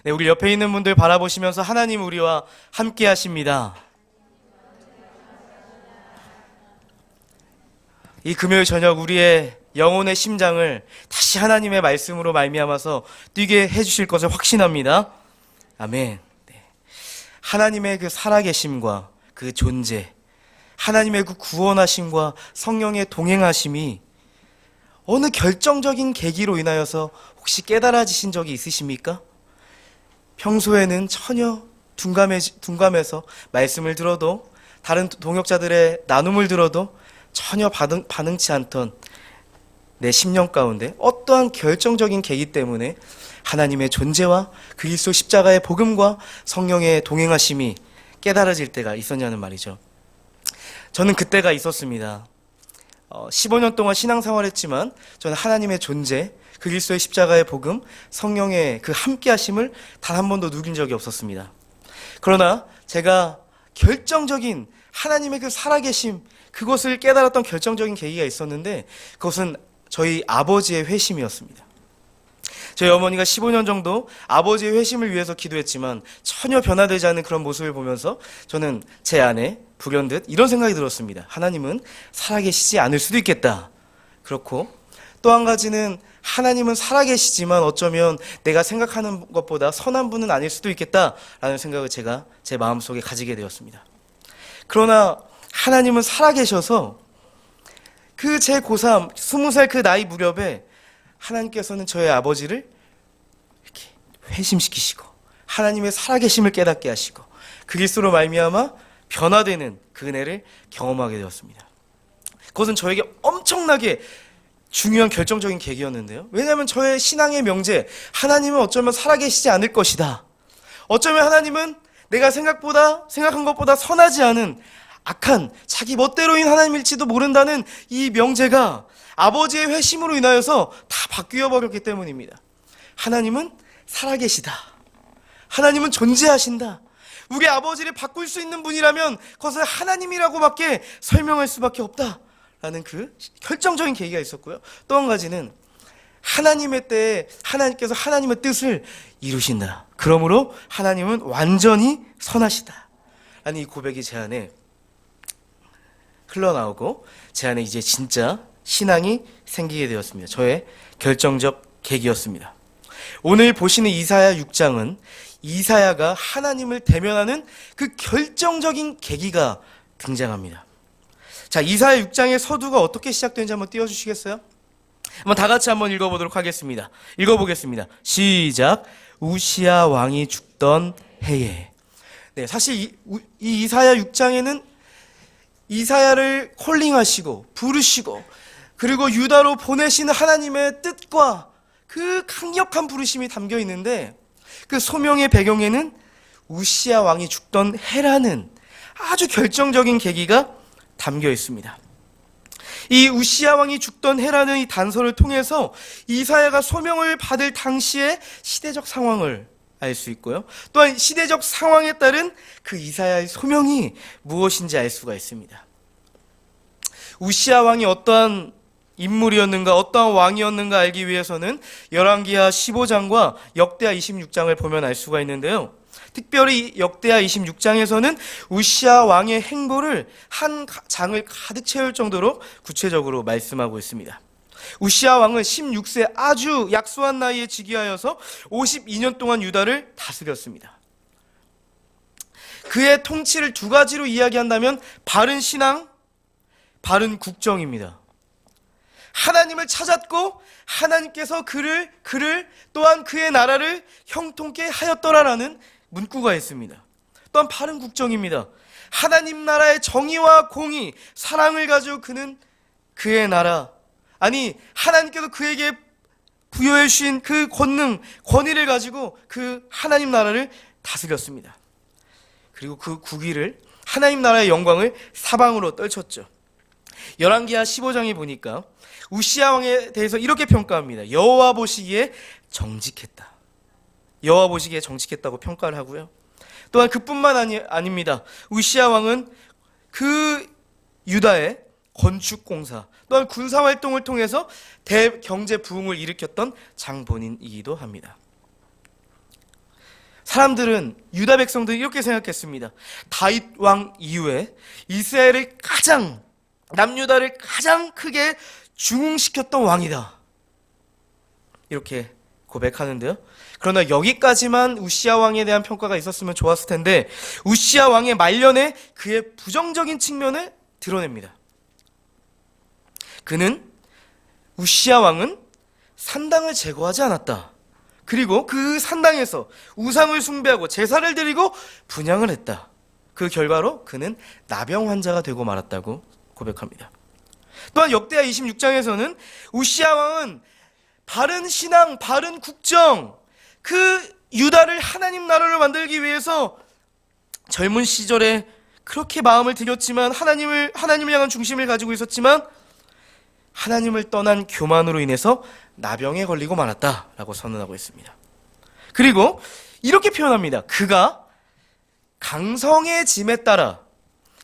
네, 우리 옆에 있는 분들 바라보시면서 하나님 우리와 함께 하십니다. 이 금요일 저녁 우리의 영혼의 심장을 다시 하나님의 말씀으로 말미암아서 뛰게 해주실 것을 확신합니다. 아멘. 네. 하나님의 그 살아계심과 그 존재, 하나님의 그 구원하심과 성령의 동행하심이 어느 결정적인 계기로 인하여서 혹시 깨달아지신 적이 있으십니까? 평소에는 전혀 둔감해서 말씀을 들어도, 다른 동역자들의 나눔을 들어도 전혀 반응치 않던 내 심령 가운데 어떠한 결정적인 계기 때문에 하나님의 존재와 그리스도 십자가의 복음과 성령의 동행하심이 깨달아질 때가 있었냐는 말이죠. 저는 그때가 있었습니다. 15년 동안 신앙생활했지만 저는 하나님의 존재, 그리스도의 십자가의 복음, 성령의 그 함께하심을 단 한 번도 누린 적이 없었습니다. 그러나 제가 결정적인 하나님의 그 살아계심, 그것을 깨달았던 결정적인 계기가 있었는데, 그것은 저희 아버지의 회심이었습니다. 저희 어머니가 15년 정도 아버지의 회심을 위해서 기도했지만 전혀 변화되지 않는 그런 모습을 보면서 저는 제 안에 불현듯 이런 생각이 들었습니다. 하나님은 살아계시지 않을 수도 있겠다. 그렇고 또 한 가지는 하나님은 살아계시지만 어쩌면 내가 생각하는 것보다 선한 분은 아닐 수도 있겠다라는 생각을 제가 제 마음속에 가지게 되었습니다. 그러나 하나님은 살아계셔서 그 제 고3, 20살 그 나이 무렵에 하나님께서는 저의 아버지를 이렇게 회심시키시고 하나님의 살아계심을 깨닫게 하시고 그리스도로 말미암아 변화되는 그 은혜를 경험하게 되었습니다. 그것은 저에게 엄청나게 중요한 결정적인 계기였는데요. 왜냐하면 저의 신앙의 명제, 하나님은 어쩌면 살아계시지 않을 것이다. 어쩌면 하나님은 내가 생각한 것보다 선하지 않은 악한 자기 멋대로인 하나님일지도 모른다는 이 명제가 아버지의 회심으로 인하여서 다 바뀌어 버렸기 때문입니다. 하나님은 살아계시다. 하나님은 존재하신다. 우리 아버지를 바꿀 수 있는 분이라면 그것을 하나님이라고밖에 설명할 수밖에 없다라는 그 결정적인 계기가 있었고요. 또 한 가지는 하나님의 때에 하나님께서 하나님의 뜻을 이루신다. 그러므로 하나님은 완전히 선하시다 라는 이 고백이 제 안에 흘러나오고 제 안에 이제 진짜 신앙이 생기게 되었습니다. 저의 결정적 계기였습니다. 오늘 보시는 이사야 6장은 이사야가 하나님을 대면하는 그 결정적인 계기가 등장합니다. 자, 이사야 6장의 서두가 어떻게 시작되는지 한번 띄워주시겠어요? 한번 다 같이 한번 읽어보도록 하겠습니다. 읽어보겠습니다. 시작. 우시야 왕이 죽던 해에. 네, 사실 이 이사야 6장에는 이사야를 콜링하시고 부르시고 그리고 유다로 보내시는 하나님의 뜻과 그 강력한 부르심이 담겨 있는데, 그 소명의 배경에는 우시야 왕이 죽던 해라는 아주 결정적인 계기가 담겨 있습니다. 이 우시야 왕이 죽던 해라는 이 단서를 통해서 이사야가 소명을 받을 당시의 시대적 상황을 알 수 있고요. 또한 시대적 상황에 따른 그 이사야의 소명이 무엇인지 알 수가 있습니다. 우시야 왕이 어떠한 인물이었는가, 어떠한 왕이었는가 알기 위해서는 열왕기하 15장과 역대하 26장을 보면 알 수가 있는데요. 특별히 역대하 26장에서는 우시야 왕의 행보를 한 장을 가득 채울 정도로 구체적으로 말씀하고 있습니다. 우시야 왕은 16세 아주 약소한 나이에 즉위하여서 52년 동안 유다를 다스렸습니다. 그의 통치를 두 가지로 이야기한다면 바른 신앙, 바른 국정입니다. 하나님을 찾았고 하나님께서 그를 또한 그의 나라를 형통케 하였더라라는 문구가 있습니다. 또한 바른 국정입니다. 하나님 나라의 정의와 공의, 사랑을 가지고 그는 그의 나라, 아니 하나님께서 그에게 부여해 주신 그 권능, 권위를 가지고 그 하나님 나라를 다스렸습니다. 그리고 그 국위를, 하나님 나라의 영광을 사방으로 떨쳤죠. 열왕기하 15장에 보니까 우시야 왕에 대해서 이렇게 평가합니다. 여호와 보시기에 정직했다. 여호와 보시기에 정직했다고 평가를 하고요. 또한 그뿐만 아닙니다. 우시야 왕은 그 유다의 건축공사, 또한 군사활동을 통해서 대경제 부흥을 일으켰던 장본인이기도 합니다. 사람들은, 유다 백성들이 이렇게 생각했습니다. 다윗 왕 이후에 이스라엘을 가장, 남유다를 가장 크게 중흥시켰던 왕이다, 이렇게 고백하는데요. 그러나 여기까지만 우시아 왕에 대한 평가가 있었으면 좋았을 텐데, 우시아 왕의 말년에 그의 부정적인 측면을 드러냅니다. 우시아 왕은 산당을 제거하지 않았다. 그리고 그 산당에서 우상을 숭배하고 제사를 드리고 분향을 했다. 그 결과로 그는 나병 환자가 되고 말았다고 고백합니다. 또한 역대하 26장에서는 우시아 왕은 바른 신앙, 바른 국정, 그 유다를 하나님 나라를 만들기 위해서 젊은 시절에 그렇게 마음을 들였지만, 하나님을 향한 중심을 가지고 있었지만, 하나님을 떠난 교만으로 인해서 나병에 걸리고 말았다라고 선언하고 있습니다. 그리고 이렇게 표현합니다. 그가 강성해짐에 따라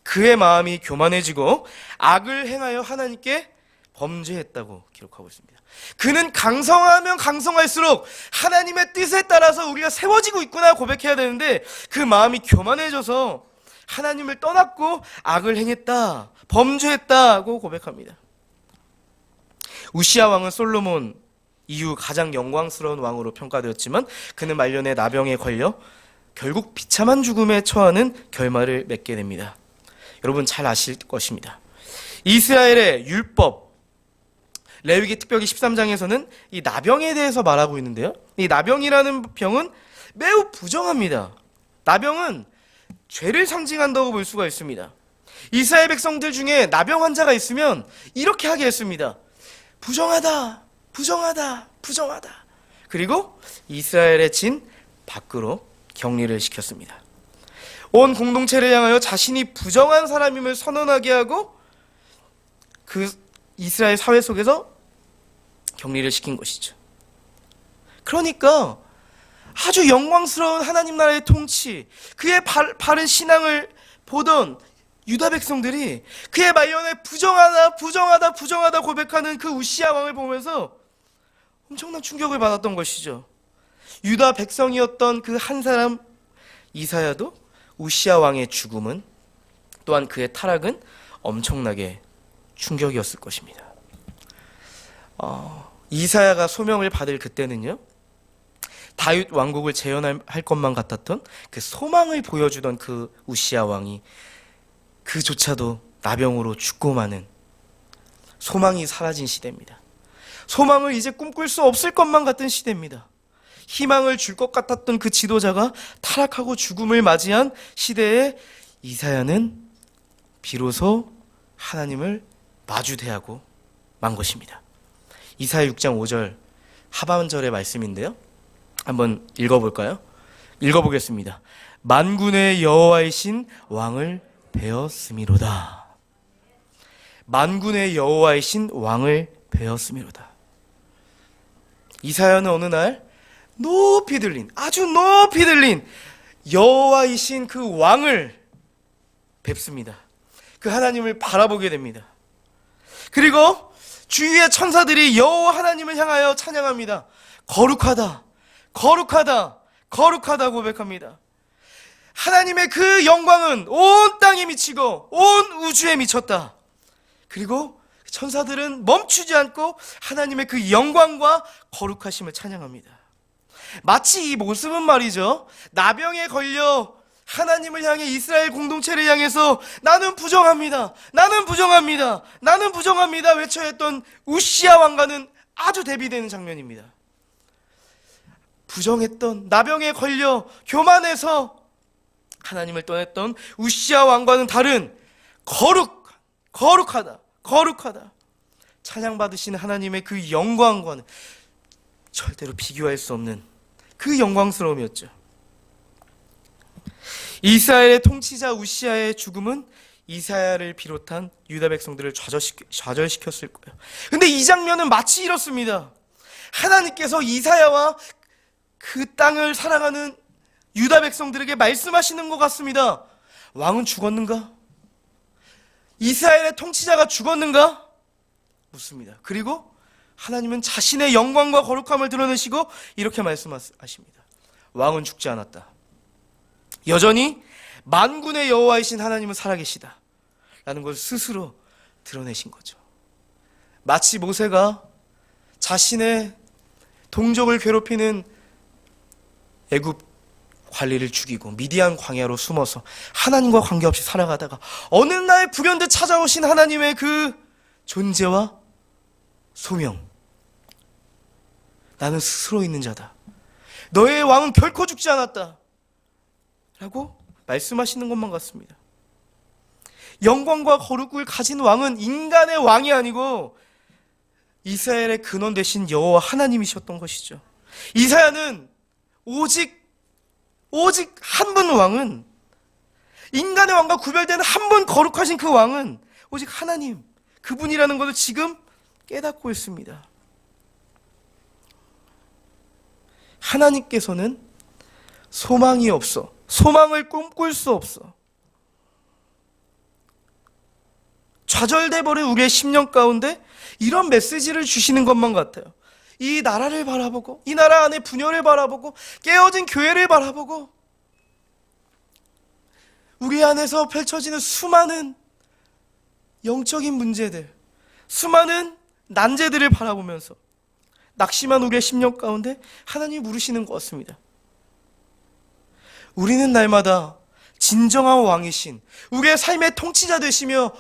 그의 마음이 교만해지고 악을 행하여 하나님께 범죄했다고 기록하고 있습니다. 그는 강성하면 강성할수록 하나님의 뜻에 따라서 우리가 세워지고 있구나 고백해야 되는데, 그 마음이 교만해져서 하나님을 떠났고 악을 행했다, 범죄했다고 고백합니다. 우시아 왕은 솔로몬 이후 가장 영광스러운 왕으로 평가되었지만, 그는 말년에 나병에 걸려 결국 비참한 죽음에 처하는 결말을 맺게 됩니다. 여러분 잘 아실 것입니다. 이스라엘의 율법, 레위기 특별히 13장에서는 이 나병에 대해서 말하고 있는데요. 이 나병이라는 병은 매우 부정합니다. 나병은 죄를 상징한다고 볼 수가 있습니다. 이스라엘 백성들 중에 나병 환자가 있으면 이렇게 하게 했습니다. 부정하다, 부정하다, 부정하다. 그리고 이스라엘의 진 밖으로 격리를 시켰습니다. 온 공동체를 향하여 자신이 부정한 사람임을 선언하게 하고 그 이스라엘 사회 속에서 격리를 시킨 것이죠. 그러니까 아주 영광스러운 하나님 나라의 통치, 그의 바른 신앙을 보던 유다 백성들이 그의 말년에 부정하다, 부정하다, 부정하다 고백하는 그 우시아 왕을 보면서 엄청난 충격을 받았던 것이죠. 유다 백성이었던 그 한 사람 이사야도 우시아 왕의 죽음은, 또한 그의 타락은 엄청나게 충격이었을 것입니다. 이사야가 소명을 받을 그때는요, 다윗 왕국을 재현할 것만 같았던 그 소망을 보여주던 그 우시아 왕이 그조차도 나병으로 죽고 마는, 소망이 사라진 시대입니다. 소망을 이제 꿈꿀 수 없을 것만 같은 시대입니다. 희망을 줄 것 같았던 그 지도자가 타락하고 죽음을 맞이한 시대에 이사야는 비로소 하나님을 마주대하고 만 것입니다. 이사야 6장 5절 하반절의 말씀인데요, 한번 읽어볼까요? 읽어보겠습니다. 만군의 여호와이신 왕을 배웠음이로다. 만군의 여호와이신 왕을 배웠음이로다. 이사야는 어느 날 높이 들린, 아주 높이 들린 여호와이신 그 왕을 뵙습니다. 그 하나님을 바라보게 됩니다. 그리고 주위의 천사들이 여호와 하나님을 향하여 찬양합니다. 거룩하다, 거룩하다, 거룩하다 고백합니다. 하나님의 그 영광은 온 땅에 미치고 온 우주에 미쳤다. 그리고 천사들은 멈추지 않고 하나님의 그 영광과 거룩하심을 찬양합니다. 마치 이 모습은 말이죠, 나병에 걸려 하나님을 향해, 이스라엘 공동체를 향해서 나는 부정합니다, 나는 부정합니다, 나는 부정합니다 외쳐야 했던 우시아 왕과는 아주 대비되는 장면입니다. 부정했던, 나병에 걸려 교만해서 하나님을 떠났던 우시아 왕과는 다른 거룩하다, 거룩하다, 찬양받으신 하나님의 그 영광과는 절대로 비교할 수 없는 그 영광스러움이었죠. 이스라엘의 통치자 우시아의 죽음은 이사야를 비롯한 유다 백성들을 좌절시켰을 거예요. 근데 이 장면은 마치 이렇습니다. 하나님께서 이사야와 그 땅을 사랑하는 유다 백성들에게 말씀하시는 것 같습니다. 왕은 죽었는가? 이스라엘의 통치자가 죽었는가? 묻습니다. 그리고 하나님은 자신의 영광과 거룩함을 드러내시고 이렇게 말씀하십니다. 왕은 죽지 않았다. 여전히 만군의 여호와이신 하나님은 살아계시다 라는 것을 스스로 드러내신 거죠. 마치 모세가 자신의 동족을 괴롭히는 애굽 관리를 죽이고 미디안 광야로 숨어서 하나님과 관계없이 살아가다가 어느 날 불현듯 찾아오신 하나님의 그 존재와 소명, 나는 스스로 있는 자다, 너의 왕은 결코 죽지 않았다 라고 말씀하시는 것만 같습니다. 영광과 거룩을 가진 왕은 인간의 왕이 아니고 이스라엘의 근원 되신 여호와 하나님이셨던 것이죠. 이사야는 오직 한 분 왕은, 인간의 왕과 구별되는 한 분 거룩하신 그 왕은 오직 하나님, 그분이라는 것을 지금 깨닫고 있습니다. 하나님께서는 소망이 없어, 소망을 꿈꿀 수 없어, 좌절돼 버린 우리의 심령 가운데 이런 메시지를 주시는 것만 같아요. 이 나라를 바라보고, 이 나라 안에 분열을 바라보고, 깨어진 교회를 바라보고, 우리 안에서 펼쳐지는 수많은 영적인 문제들, 수많은 난제들을 바라보면서 낙심한 우리의 심령 가운데 하나님이 물으시는 것 같습니다. 우리는 날마다 진정한 왕이신, 우리의 삶의 통치자 되시며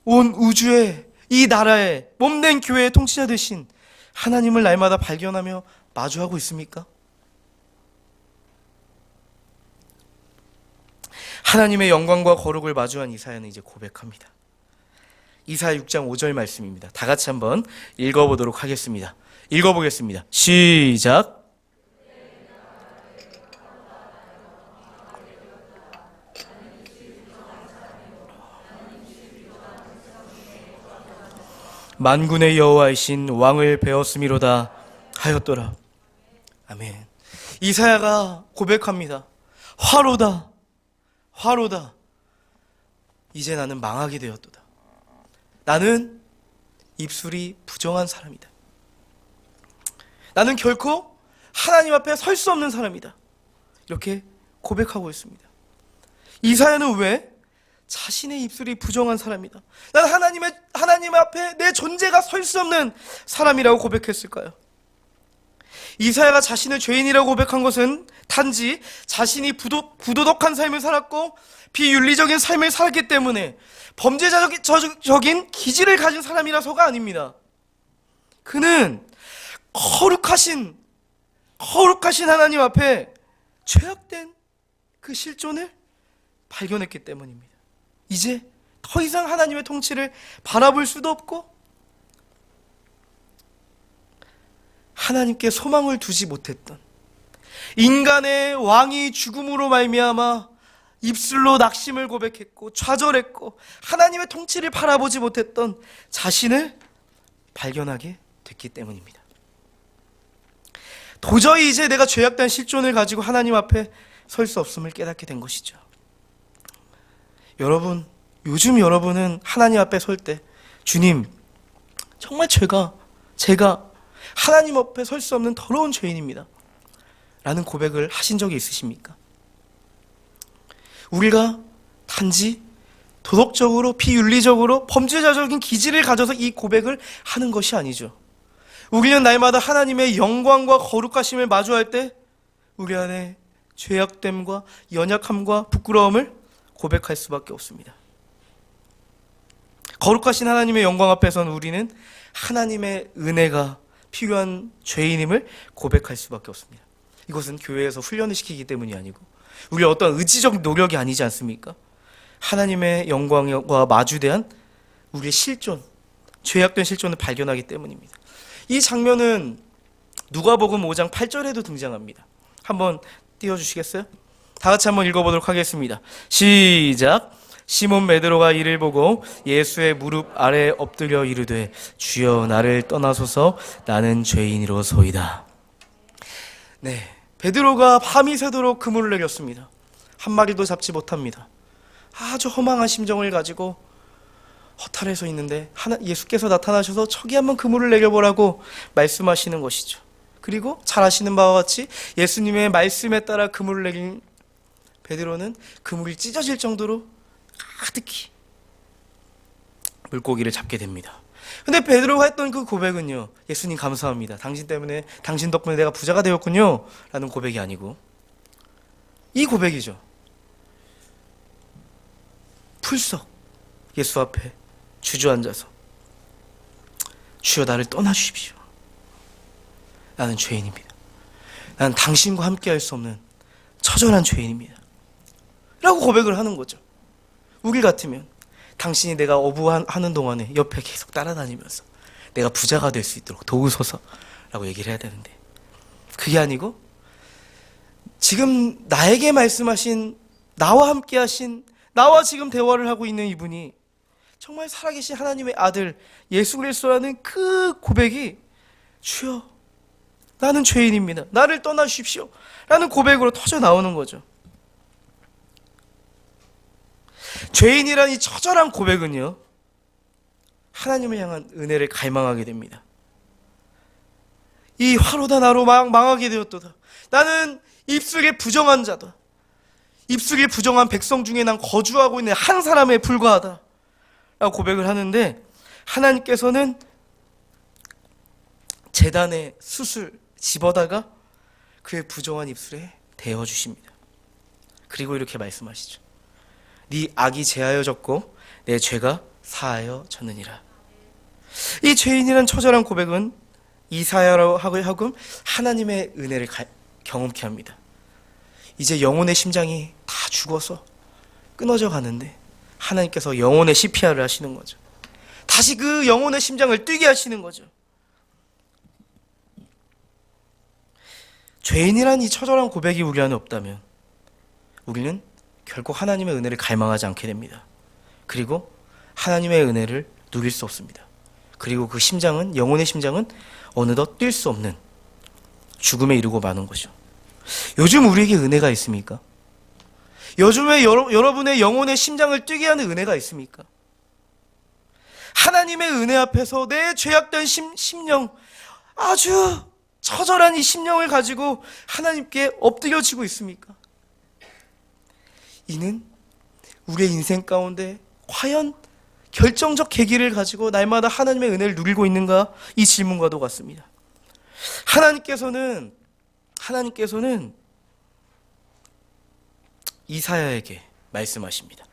온 우주의, 이 나라의 몸된 교회의 통치자 되신 하나님을 날마다 발견하며 마주하고 있습니까? 하나님의 영광과 거룩을 마주한 이사야는 이제 고백합니다. 이사야 6장 5절 말씀입니다. 다 같이 한번 읽어보도록 하겠습니다. 읽어보겠습니다. 시작. 만군의 여호와이신 왕을 배웠음이로다 하였더라. 아멘. 이사야가 고백합니다. 화로다, 화로다. 이제 나는 망하게 되었도다. 나는 입술이 부정한 사람이다. 나는 결코 하나님 앞에 설 수 없는 사람이다. 이렇게 고백하고 있습니다. 이사야는 왜 자신의 입술이 부정한 사람이다, 난 하나님 앞에 내 존재가 설 수 없는 사람이라고 고백했을까요? 이사야가 자신을 죄인이라고 고백한 것은 단지 자신이 부도덕한 삶을 살았고 비윤리적인 삶을 살았기 때문에 범죄자적인 기질을 가진 사람이라서가 아닙니다. 그는 거룩하신 하나님 앞에 죄악된 그 실존을 발견했기 때문입니다. 이제 더 이상 하나님의 통치를 바라볼 수도 없고 하나님께 소망을 두지 못했던, 인간의 왕이 죽음으로 말미암아 입술로 낙심을 고백했고 좌절했고 하나님의 통치를 바라보지 못했던 자신을 발견하게 됐기 때문입니다. 도저히 이제 내가 죄악된 실존을 가지고 하나님 앞에 설 수 없음을 깨닫게 된 것이죠. 여러분, 요즘 여러분은 하나님 앞에 설 때 주님, 정말 제가 하나님 앞에 설 수 없는 더러운 죄인입니다 라는 고백을 하신 적이 있으십니까? 우리가 단지 도덕적으로, 비윤리적으로, 범죄자적인 기질을 가져서 이 고백을 하는 것이 아니죠. 우리는 날마다 하나님의 영광과 거룩하심을 마주할 때 우리 안에 죄악됨과 연약함과 부끄러움을 고백할 수밖에 없습니다. 거룩하신 하나님의 영광 앞에서는 우리는 하나님의 은혜가 필요한 죄인임을 고백할 수밖에 없습니다. 이것은 교회에서 훈련을 시키기 때문이 아니고 우리의 어떤 의지적 노력이 아니지 않습니까? 하나님의 영광과 마주대한 우리의 실존, 죄악된 실존을 발견하기 때문입니다. 이 장면은 누가복음 5장 8절에도 등장합니다. 한번 띄워주시겠어요? 다 같이 한번 읽어보도록 하겠습니다. 시작. 시몬 베드로가 이를 보고 예수의 무릎 아래 엎드려 이르되 주여 나를 떠나소서 나는 죄인이로소이다. 네, 베드로가 밤이 새도록 그물을 내렸습니다. 한 마리도 잡지 못합니다. 아주 허망한 심정을 가지고 허탈해 서 있는데 예수께서 나타나셔서 저기 한번 그물을 내려보라고 말씀하시는 것이죠. 그리고 잘 아시는 바와 같이 예수님의 말씀에 따라 그물을 내린 베드로는 그물이 찢어질 정도로 가득히 물고기를 잡게 됩니다. 근데 베드로가 했던 그 고백은요, 예수님 감사합니다, 당신 때문에, 당신 덕분에 내가 부자가 되었군요 라는 고백이 아니고, 이 고백이죠. 풀썩 예수 앞에 주저앉아서, 주여 나를 떠나주십시오. 나는 죄인입니다. 나는 당신과 함께 할 수 없는 처절한 죄인입니다 라고 고백을 하는 거죠. 우리 같으면 당신이 내가 어부하는 동안에 옆에 계속 따라다니면서 내가 부자가 될 수 있도록 도우소서 라고 얘기를 해야 되는데, 그게 아니고 지금 나에게 말씀하신, 나와 함께 하신, 나와 지금 대화를 하고 있는 이분이 정말 살아계신 하나님의 아들 예수 그리스도라는 그 고백이, 주여 나는 죄인입니다, 나를 떠나주십시오 라는 고백으로 터져 나오는 거죠. 죄인이란 이 처절한 고백은요, 하나님을 향한 은혜를 갈망하게 됩니다. 이 화로다 나로 망하게 되었도다. 나는 입술에 부정한 자다. 입술에 부정한 백성 중에 난 거주하고 있는 한 사람에 불과하다 라고 고백을 하는데, 하나님께서는 제단의 숯을 집어다가 그의 부정한 입술에 대어주십니다. 그리고 이렇게 말씀하시죠. 네 악이 제하여졌고 내 죄가 사하여졌느니라. 이 죄인이란 처절한 고백은 이사야로 하금 하나님의 은혜를 경험케 합니다. 이제 영혼의 심장이 다 죽어서 끊어져 가는데 하나님께서 영혼의 CPR을 하시는 거죠. 다시 그 영혼의 심장을 뛰게 하시는 거죠. 죄인이란 이 처절한 고백이 우리 안에 없다면 우리는 결국 하나님의 은혜를 갈망하지 않게 됩니다. 그리고 하나님의 은혜를 누릴 수 없습니다. 그리고 그 심장은, 영혼의 심장은 어느덧 뛸 수 없는 죽음에 이르고 마는 것이죠. 요즘 우리에게 은혜가 있습니까? 요즘에 여러분의 영혼의 심장을 뛰게 하는 은혜가 있습니까? 하나님의 은혜 앞에서 내 죄악된 심령, 아주 처절한 이 심령을 가지고 하나님께 엎드려지고 있습니까? 이는 우리의 인생 가운데 과연 결정적 계기를 가지고 날마다 하나님의 은혜를 누리고 있는가? 이 질문과도 같습니다. 하나님께서는 이사야에게 말씀하십니다.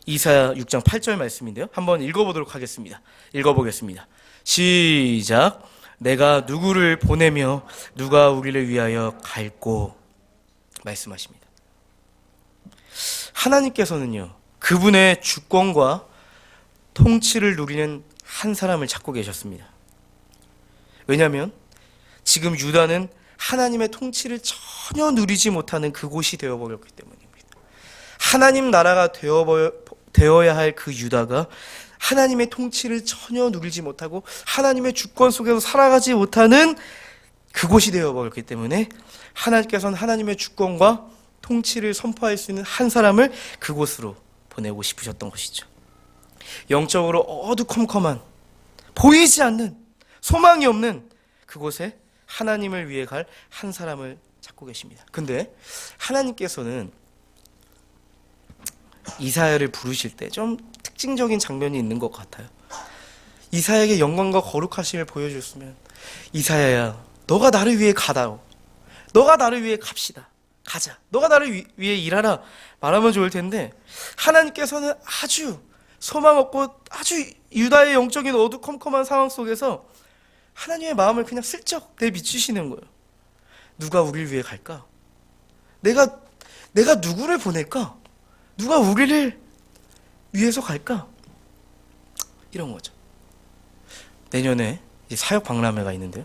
이사야 6장 8절 말씀인데요, 한번 읽어보도록 하겠습니다. 읽어보겠습니다. 시작. 내가 누구를 보내며 누가 우리를 위하여 갈꼬, 말씀하십니다. 하나님께서는요, 그분의 주권과 통치를 누리는 한 사람을 찾고 계셨습니다. 왜냐하면 지금 유다는 하나님의 통치를 전혀 누리지 못하는 그곳이 되어버렸기 때문입니다. 하나님 나라가 되어야 할 그 유다가 하나님의 통치를 전혀 누리지 못하고 하나님의 주권 속에서 살아가지 못하는 그곳이 되어버렸기 때문에 하나님께서는 하나님의 주권과 통치를 선포할 수 있는 한 사람을 그곳으로 보내고 싶으셨던 것이죠. 영적으로 어두컴컴한, 보이지 않는, 소망이 없는 그곳에 하나님을 위해 갈 한 사람을 찾고 계십니다. 근데 하나님께서는 이사야를 부르실 때 좀 특징적인 장면이 있는 것 같아요. 이사야에게 영광과 거룩하심을 보여줬으면, 이사야야, 너가 나를 위해 가다오, 너가 나를 위해 갑시다, 가자, 너가 나를 위해 일하라 말하면 좋을 텐데, 하나님께서는 아주 소망 없고 아주 유다의 영적인 어두컴컴한 상황 속에서 하나님의 마음을 그냥 슬쩍 내비치시는 거예요. 누가 우리를 위해 갈까? 내가 누구를 보낼까? 누가 우리를 위해서 갈까? 이런 거죠. 내년에 이제 사역 박람회가 있는데요.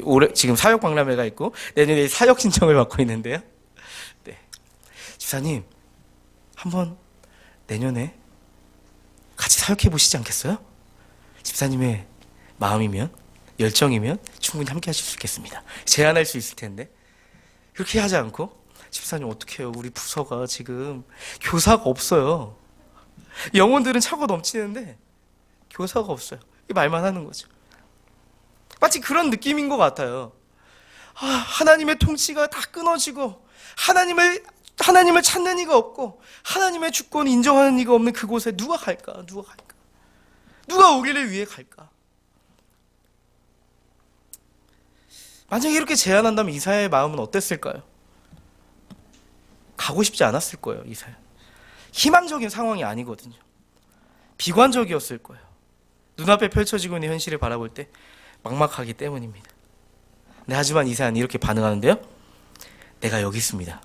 올해 지금 사역 박람회가 있고 내년에 사역 신청을 받고 있는데요. 네. 집사님, 한번 내년에 같이 사역해 보시지 않겠어요? 집사님의 마음이면, 열정이면 충분히 함께 하실 수 있겠습니다. 제안할 수 있을 텐데 그렇게 하지 않고, 집사님 어떻게 해요? 우리 부서가 지금 교사가 없어요. 영혼들은 차고 넘치는데 교사가 없어요. 이 말만 하는 거죠. 마치 그런 느낌인 것 같아요. 하나님의 통치가 다 끊어지고 하나님을 하나님을 찾는 이가 없고 하나님의 주권을 인정하는 이가 없는 그곳에 누가 갈까? 누가 우리를 위해 갈까? 만약에 이렇게 제안한다면 이사야의 마음은 어땠을까요? 가고 싶지 않았을 거예요. 이사야. 희망적인 상황이 아니거든요. 비관적이었을 거예요. 눈앞에 펼쳐지고 있는 현실을 바라볼 때 막막하기 때문입니다. 네, 하지만 이사야는 이렇게 반응하는데요. 내가 여기 있습니다.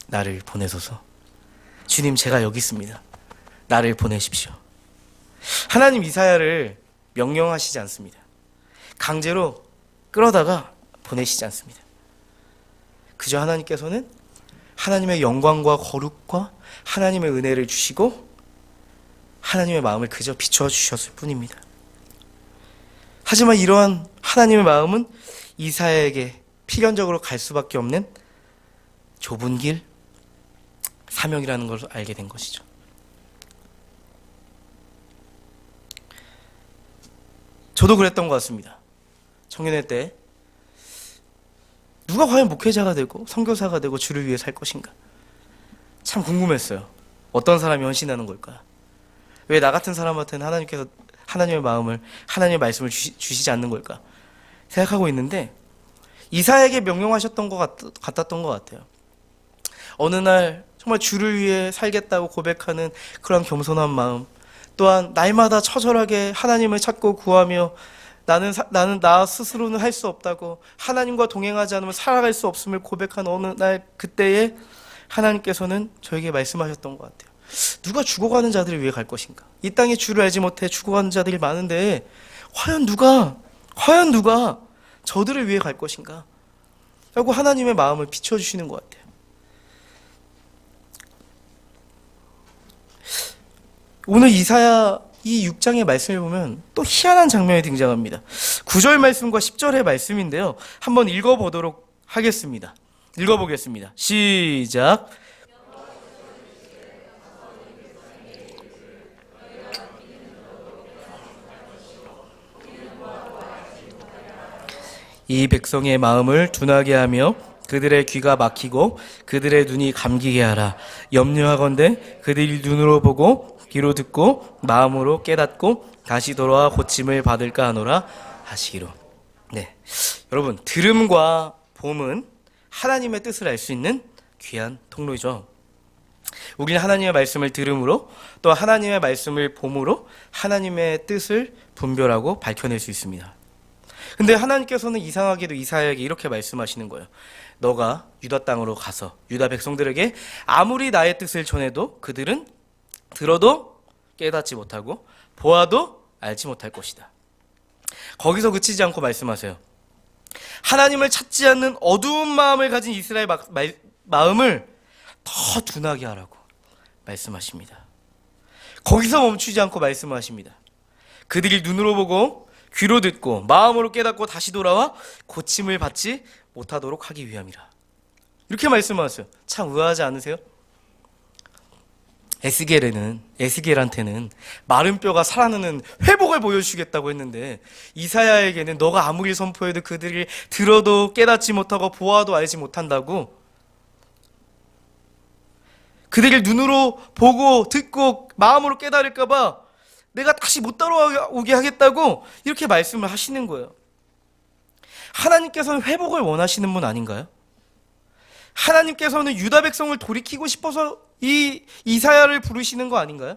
나를 보내소서. 주님, 제가 여기 있습니다. 나를 보내십시오. 하나님 이사야를 명령하시지 않습니다. 강제로 끌어다가 보내시지 않습니다. 그저 하나님께서는 하나님의 영광과 거룩과 하나님의 은혜를 주시고 하나님의 마음을 그저 비춰 주셨을 뿐입니다. 하지만 이러한 하나님의 마음은 이사야에게 필연적으로 갈 수밖에 없는 좁은 길, 사명이라는 것을 알게 된 것이죠. 저도 그랬던 것 같습니다. 청년회 때 누가 과연 목회자가 되고 선교사가 되고 주를 위해 살 것인가? 참 궁금했어요. 어떤 사람이 헌신하는 걸까? 왜 나 같은 사람한테는 하나님께서 하나님의 마음을, 하나님의 말씀을 주시지 않는 걸까? 생각하고 있는데 이사야에게 명령하셨던 것 같았던 것 같아요. 어느 날 정말 주를 위해 살겠다고 고백하는 그런 겸손한 마음, 또한 날마다 처절하게 하나님을 찾고 구하며 나는 나 스스로는 할 수 없다고 하나님과 동행하지 않으면 살아갈 수 없음을 고백한 어느 날 그때에 하나님께서는 저에게 말씀하셨던 것 같아요. 누가 죽어가는 자들을 위해 갈 것인가? 이 땅에 주를 알지 못해 죽어가는 자들이 많은데 과연 누가 저들을 위해 갈 것인가? 라고 하나님의 마음을 비춰주시는 것 같아요. 오늘 이사야 이 6장의 말씀을 보면 또 희한한 장면이 등장합니다. 9절 말씀과 10절의 말씀인데요. 한번 읽어보도록 하겠습니다. 읽어보겠습니다. 시작. 이 백성의 마음을 둔하게 하며 그들의 귀가 막히고 그들의 눈이 감기게 하라. 염려하건대 그들이 눈으로 보고 귀로 듣고 마음으로 깨닫고 다시 돌아와 고침을 받을까 하노라 하시기로. 네, 여러분, 들음과 봄은 하나님의 뜻을 알 수 있는 귀한 통로이죠. 우리는 하나님의 말씀을 들음으로 또 하나님의 말씀을 봄으로 하나님의 뜻을 분별하고 밝혀낼 수 있습니다. 근데 하나님께서는 이상하게도 이사야에게 이렇게 말씀하시는 거예요. 너가 유다 땅으로 가서 유다 백성들에게 아무리 나의 뜻을 전해도 그들은 들어도 깨닫지 못하고 보아도 알지 못할 것이다. 거기서 그치지 않고 말씀하세요. 하나님을 찾지 않는 어두운 마음을 가진 이스라엘 마음을 더 둔하게 하라고 말씀하십니다. 거기서 멈추지 않고 말씀하십니다. 그들이 눈으로 보고 귀로 듣고 마음으로 깨닫고 다시 돌아와 고침을 받지 못하도록 하기 위함이라. 이렇게 말씀하세요. 참 의아하지 않으세요? 에스겔한테는 마른 뼈가 살아나는 회복을 보여주겠다고 했는데 이사야에게는 너가 아무리 선포해도 그들이 들어도 깨닫지 못하고 보아도 알지 못한다고, 그들을 눈으로 보고 듣고 마음으로 깨달을까 봐 내가 다시 못 따라오게 하겠다고 이렇게 말씀을 하시는 거예요. 하나님께서는 회복을 원하시는 분 아닌가요? 하나님께서는 유다 백성을 돌이키고 싶어서 이 이사야를 부르시는 거 아닌가요?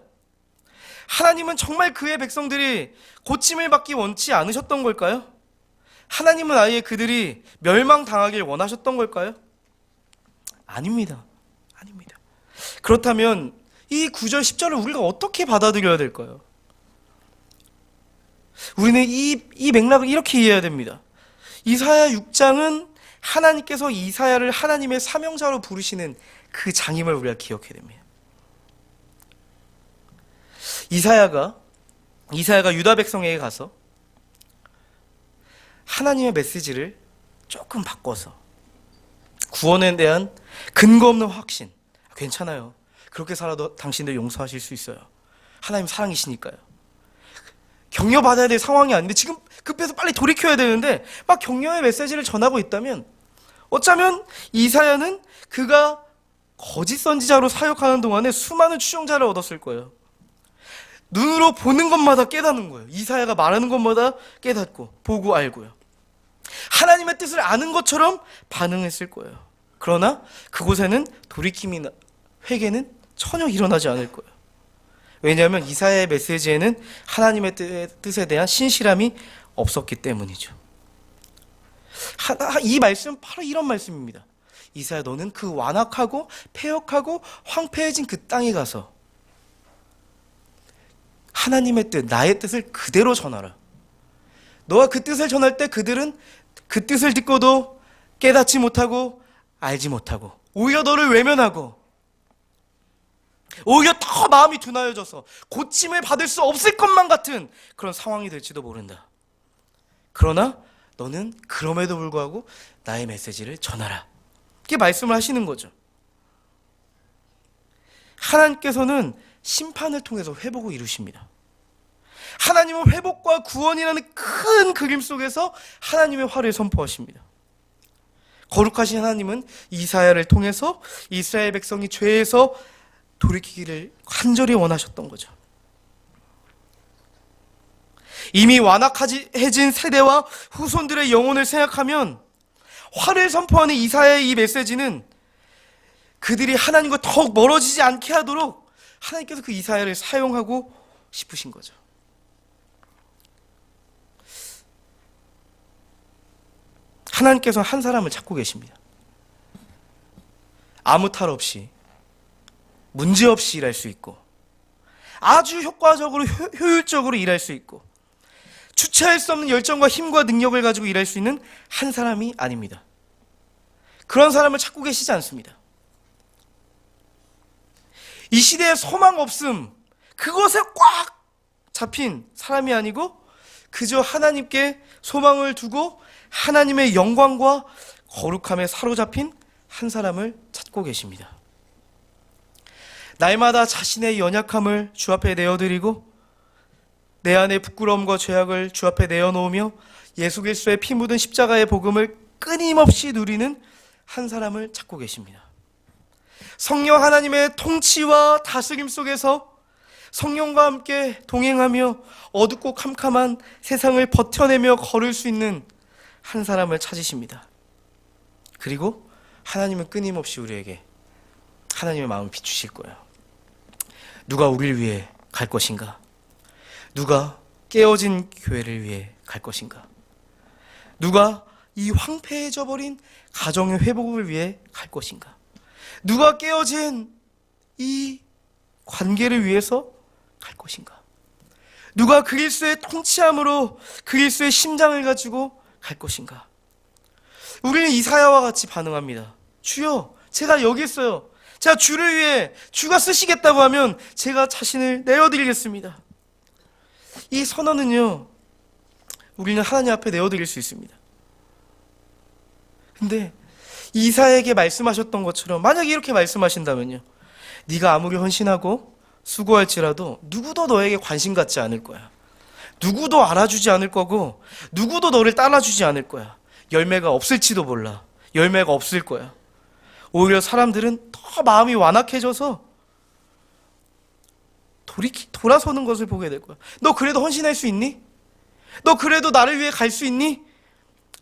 하나님은 정말 그의 백성들이 고침을 받기 원치 않으셨던 걸까요? 하나님은 아예 그들이 멸망당하길 원하셨던 걸까요? 아닙니다. 그렇다면 이 9절 10절을 우리가 어떻게 받아들여야 될까요? 우리는 이 맥락을 이렇게 이해해야 됩니다. 이사야 6장은 하나님께서 이사야를 하나님의 사명자로 부르시는 그 장임을 우리가 기억해야 됩니다. 이사야가 유다 백성에게 가서 하나님의 메시지를 조금 바꿔서 구원에 대한 근거 없는 확신, 괜찮아요, 그렇게 살아도 당신들 용서하실 수 있어요, 하나님 사랑이시니까요, 격려받아야 될 상황이 아닌데 지금 급해서 빨리 돌이켜야 되는데 막 격려의 메시지를 전하고 있다면 어쩌면 이사야는 그가 거짓 선지자로 사역하는 동안에 수많은 추종자를 얻었을 거예요. 눈으로 보는 것마다 깨닫는 거예요. 이사야가 말하는 것마다 깨닫고 보고 알고요. 하나님의 뜻을 아는 것처럼 반응했을 거예요. 그러나 그곳에는 돌이킴이나 회개는 전혀 일어나지 않을 거예요. 왜냐하면 이사야의 메시지에는 하나님의 뜻에 대한 신실함이 없었기 때문이죠. 이 말씀은 바로 이런 말씀입니다. 이사야, 너는 그 완악하고 폐역하고 황폐해진 그 땅에 가서 하나님의 뜻, 나의 뜻을 그대로 전하라. 너가 그 뜻을 전할 때 그들은 그 뜻을 듣고도 깨닫지 못하고 알지 못하고 오히려 너를 외면하고 오히려 더 마음이 둔하여져서 고침을 받을 수 없을 것만 같은 그런 상황이 될지도 모른다. 그러나 너는 그럼에도 불구하고 나의 메시지를 전하라. 이렇게 말씀을 하시는 거죠. 하나님께서는 심판을 통해서 회복을 이루십니다. 하나님은 회복과 구원이라는 큰 그림 속에서 하나님의 화를 선포하십니다. 거룩하신 하나님은 이사야를 통해서 이스라엘 백성이 죄에서 돌이키기를 간절히 원하셨던 거죠. 이미 완악해진 세대와 후손들의 영혼을 생각하면 화를 선포하는 이사야의 이 메시지는 그들이 하나님과 더욱 멀어지지 않게 하도록 하나님께서 그 이사야를 사용하고 싶으신 거죠. 하나님께서 한 사람을 찾고 계십니다. 아무 탈 없이 문제없이 일할 수 있고 아주 효과적으로 효율적으로 일할 수 있고 주체할 수 없는 열정과 힘과 능력을 가지고 일할 수 있는 한 사람이 아닙니다. 그런 사람을 찾고 계시지 않습니다. 이 시대에 소망 없음, 그것에 꽉 잡힌 사람이 아니고 그저 하나님께 소망을 두고 하나님의 영광과 거룩함에 사로잡힌 한 사람을 찾고 계십니다. 날마다 자신의 연약함을 주 앞에 내어드리고 내 안의 부끄러움과 죄악을 주 앞에 내어놓으며 예수 그리스도의 피 묻은 십자가의 복음을 끊임없이 누리는 한 사람을 찾고 계십니다. 성령 하나님의 통치와 다스림 속에서 성령과 함께 동행하며 어둡고 캄캄한 세상을 버텨내며 걸을 수 있는 한 사람을 찾으십니다. 그리고 하나님은 끊임없이 우리에게 하나님의 마음을 비추실 거예요. 누가 우리를 위해 갈 것인가? 누가 깨어진 교회를 위해 갈 것인가? 누가 이 황폐해져 버린 가정의 회복을 위해 갈 것인가? 누가 깨어진 이 관계를 위해서 갈 것인가? 누가 그리스도의 통치함으로 그리스도의 심장을 가지고 갈 것인가? 우리는 이사야와 같이 반응합니다. 주여, 제가 여기 있어요. 제가 주를 위해 주가 쓰시겠다고 하면 제가 자신을 내어드리겠습니다. 이 선언은요, 우리는 하나님 앞에 내어드릴 수 있습니다. 근데 이사야에게 말씀하셨던 것처럼 만약에 이렇게 말씀하신다면요, 네가 아무리 헌신하고 수고할지라도 누구도 너에게 관심 갖지 않을 거야. 누구도 알아주지 않을 거고 누구도 너를 따라주지 않을 거야. 열매가 없을지도 몰라. 열매가 없을 거야. 오히려 사람들은 더 마음이 완악해져서 돌아서는 것을 보게 될 거야. 너 그래도 헌신할 수 있니? 너 그래도 나를 위해 갈 수 있니?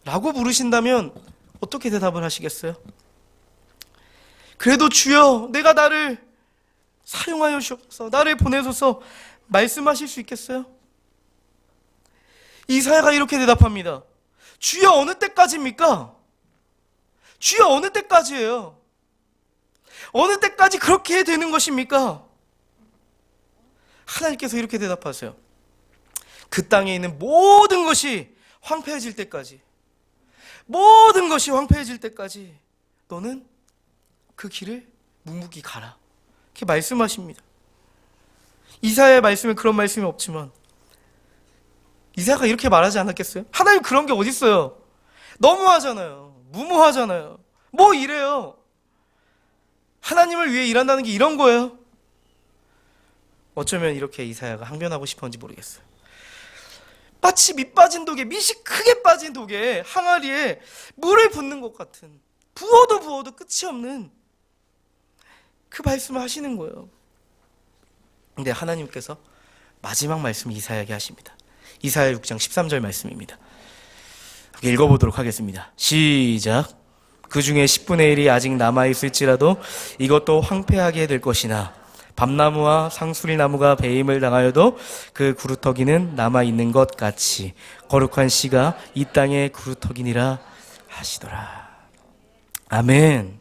라고 물으신다면 어떻게 대답을 하시겠어요? 그래도 주여, 내가 나를 사용하여 주옵소서, 나를 보내소서 말씀하실 수 있겠어요? 이사야가 이렇게 대답합니다. 주여, 어느 때까지입니까? 주여, 어느 때까지예요? 어느 때까지 그렇게 되는 것입니까? 하나님께서 이렇게 대답하세요. 그 땅에 있는 모든 것이 황폐해질 때까지, 모든 것이 황폐해질 때까지 너는 그 길을 묵묵히 가라. 이렇게 말씀하십니다. 이사야의 말씀에 그런 말씀이 없지만 이사야가 이렇게 말하지 않았겠어요? 하나님 그런 게 어딨어요? 너무하잖아요. 무모하잖아요. 뭐 이래요? 하나님을 위해 일한다는 게 이런 거예요? 어쩌면 이렇게 이사야가 항변하고 싶었는지 모르겠어요. 마치 밑 빠진 독에, 밑이 크게 빠진 독에 항아리에 물을 붓는 것 같은, 부어도 끝이 없는 그 말씀을 하시는 거예요. 근데 하나님께서 마지막 말씀 이사야에게 하십니다. 이사야 6장 13절 말씀입니다. 읽어보도록 하겠습니다. 시작. 그 중에 10분의 1이 아직 남아있을지라도 이것도 황폐하게 될 것이나 밤나무와 상수리나무가 배임을 당하여도 그 구루터기는 남아있는 것 같이 거룩한 씨가 이 땅의 구루터기니라 하시더라. 아멘.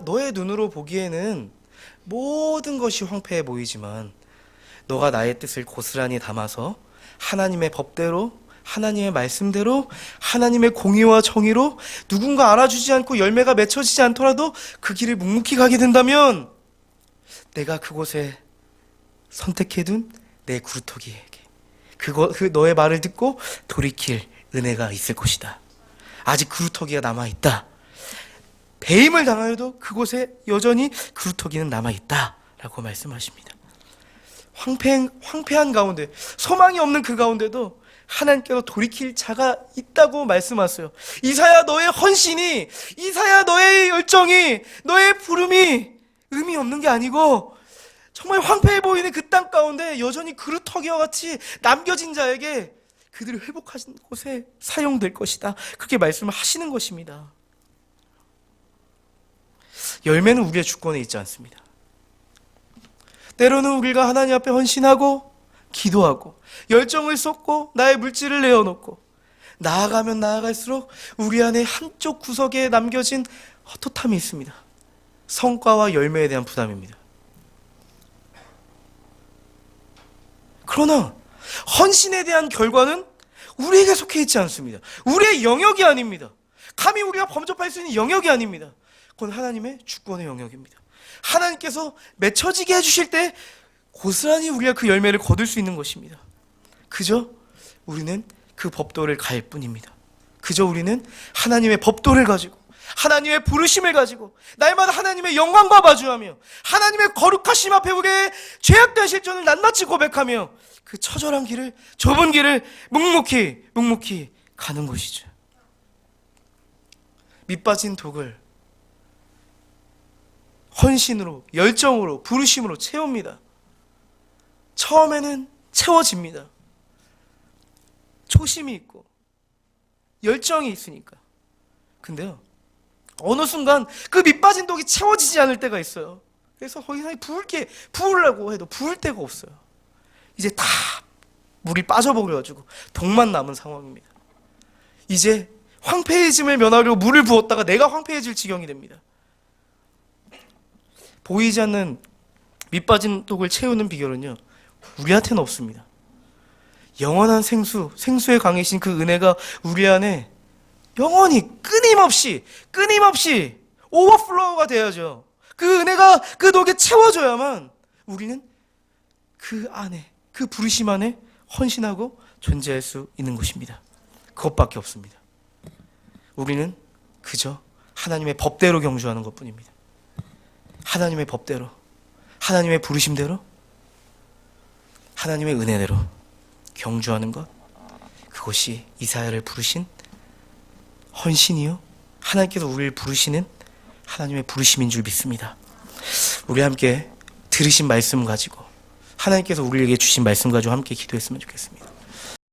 너의 눈으로 보기에는 모든 것이 황폐해 보이지만 너가 나의 뜻을 고스란히 담아서 하나님의 법대로, 하나님의 말씀대로, 하나님의 공의와 정의로 누군가 알아주지 않고 열매가 맺혀지지 않더라도 그 길을 묵묵히 가게 된다면 내가 그곳에 선택해둔 내 구루터기에게 그 너의 말을 듣고 돌이킬 은혜가 있을 것이다. 아직 구루터기가 남아있다. 배임을 당하여도 그곳에 여전히 구루터기는 남아있다 라고 말씀하십니다. 황폐한 가운데, 소망이 없는 그 가운데도 하나님께서 돌이킬 자가 있다고 말씀하세요. 이사야, 너의 헌신이, 이사야, 너의 열정이, 너의 부름이 의미 없는 게 아니고 정말 황폐해 보이는 그 땅 가운데 여전히 그루터기와 같이 남겨진 자에게 그들을 회복하신 곳에 사용될 것이다. 그렇게 말씀을 하시는 것입니다. 열매는 우리의 주권에 있지 않습니다. 때로는 우리가 하나님 앞에 헌신하고 기도하고 열정을 쏟고 나의 물질을 내어놓고 나아가면 나아갈수록 우리 안에 한쪽 구석에 남겨진 헛헛함이 있습니다. 성과와 열매에 대한 부담입니다. 그러나 헌신에 대한 결과는 우리에게 속해 있지 않습니다. 우리의 영역이 아닙니다. 감히 우리가 범접할 수 있는 영역이 아닙니다. 그건 하나님의 주권의 영역입니다. 하나님께서 맺혀지게 해주실 때 고스란히 우리가 그 열매를 거둘 수 있는 것입니다. 그저 우리는 그 법도를 갈 뿐입니다. 그저 우리는 하나님의 법도를 가지고 하나님의 부르심을 가지고 날마다 하나님의 영광과 마주하며 하나님의 거룩하심 앞에 우리의 죄악된 실존을 낱낱이 고백하며 그 처절한 길을, 좁은 길을 묵묵히 가는 것이죠. 밑빠진 독을 헌신으로, 열정으로, 부르심으로 채웁니다. 처음에는 채워집니다. 초심이 있고 열정이 있으니까. 근데요, 어느 순간 그 밑빠진 독이 채워지지 않을 때가 있어요. 그래서 더 이상 부으려고 해도 부을 데가 없어요. 이제 다 물이 빠져버려가지고 독만 남은 상황입니다. 이제 황폐해짐을 면하려고 물을 부었다가 내가 황폐해질 지경이 됩니다. 보이지 않는 밑빠진 독을 채우는 비결은요, 우리한테는 없습니다. 영원한 생수의 강이신 그 은혜가 우리 안에 영원히 끊임없이 오버플로우가 돼야죠. 그 은혜가 그 독에 채워져야만 우리는 그 안에, 그 부르심 안에 헌신하고 존재할 수 있는 것입니다. 그것밖에 없습니다. 우리는 그저 하나님의 법대로 경주하는 것뿐입니다. 하나님의 법대로, 하나님의 부르심대로, 하나님의 은혜대로 경주하는 것, 그것이 이사야를 부르신 헌신이요, 하나님께서 우리를 부르시는 하나님의 부르심인 줄 믿습니다. 우리 함께 들으신 말씀 가지고, 하나님께서 우리에게 주신 말씀 가지고 함께 기도했으면 좋겠습니다.